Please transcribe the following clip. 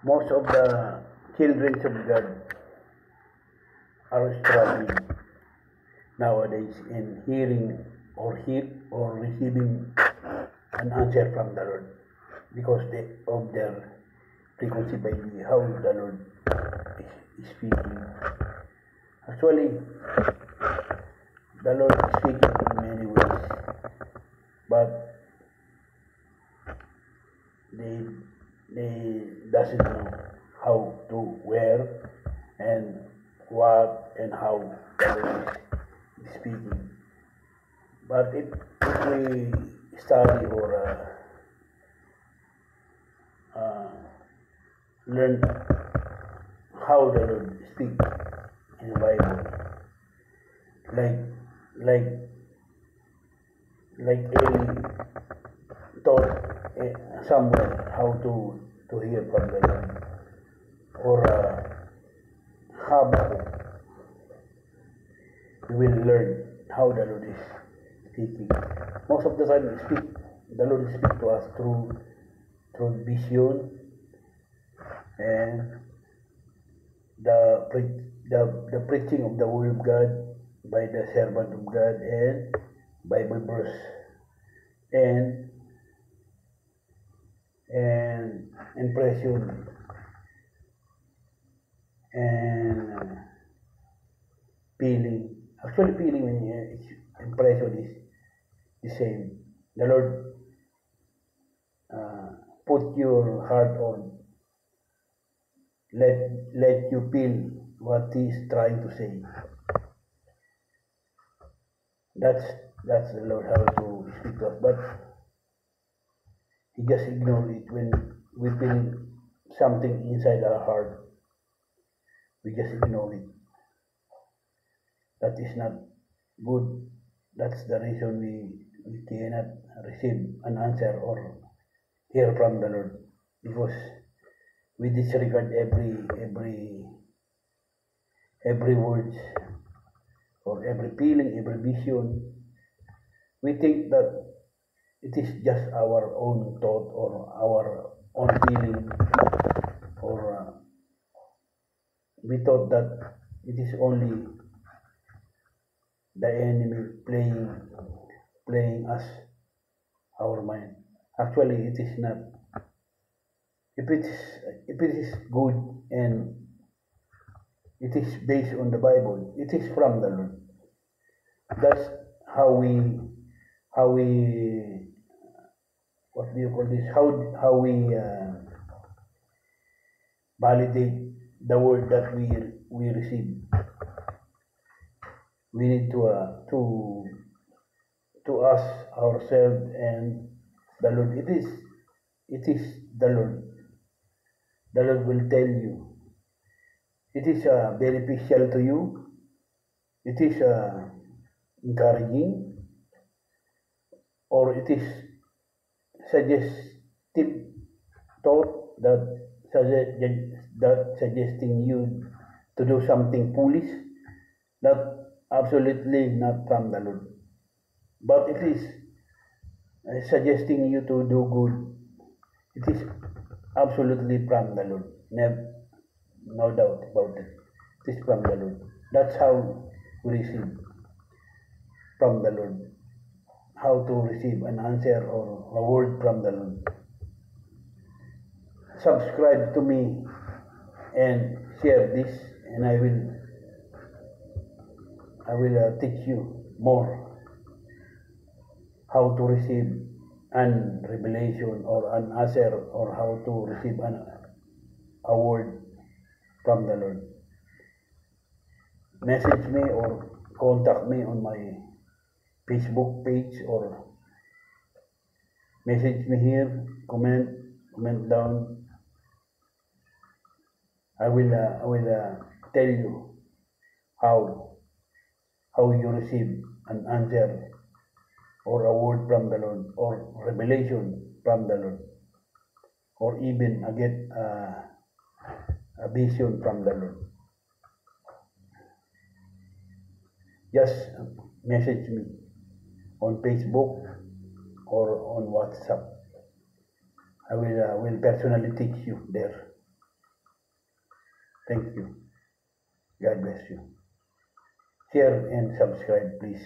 Most of the children of God are struggling nowadays in hearing or receiving an answer from the Lord because of their preconceived idea how the Lord is speaking. Actually, the Lord is speaking in many ways, but they doesn't know how to where and what and how the Lord is speaking. But if we study or learn how the Lord speaks in the Bible, like Eli taught someone how to hear from the Lord, or Habakkuk, we will learn how the Lord is speaking. Most of the time, the Lord speaks to us through vision and the preaching of the Word of God by the servant of God and Bible verse and impression and feeling. Actually, feeling and impression is the same. The Lord put your heart on. Let you feel what He is trying to say. That's the Lord how to speak to us, but He just ignore it when we feel something inside our heart. We just ignore it. That is not good. That's the reason we cannot receive an answer or hear from the Lord, because we disregard every word or every feeling, every vision. We think that it is just our own thought or our own feeling, or we thought that it is only the enemy playing us our mind. Actually, it is not. If it is good and it is based on the Bible, it is from the Lord. That's how we what do you call this? How we validate the word that we receive. We need to ask ourselves and the Lord. It is the Lord. The Lord will tell you. It is beneficial to you. It is encouraging, or it is suggestive thought that suggesting you to do something foolish. That absolutely not from the Lord. But it is suggesting you to do good. It is absolutely from the Lord. No doubt about it. It is from the Lord. That's how we receive from the Lord. How to receive an answer or a word from the Lord. Subscribe to me and share this, and I will teach you more how to receive an revelation or an answer, or how to receive a word from the Lord. Message me or contact me on my Facebook page, or message me here, comment down. I will tell you how you receive an answer or a word from the Lord, or revelation from the Lord, or even get a vision from the Lord. Just message me on Facebook or on WhatsApp. I will personally teach you there. Thank you. God bless you. Share and subscribe, please.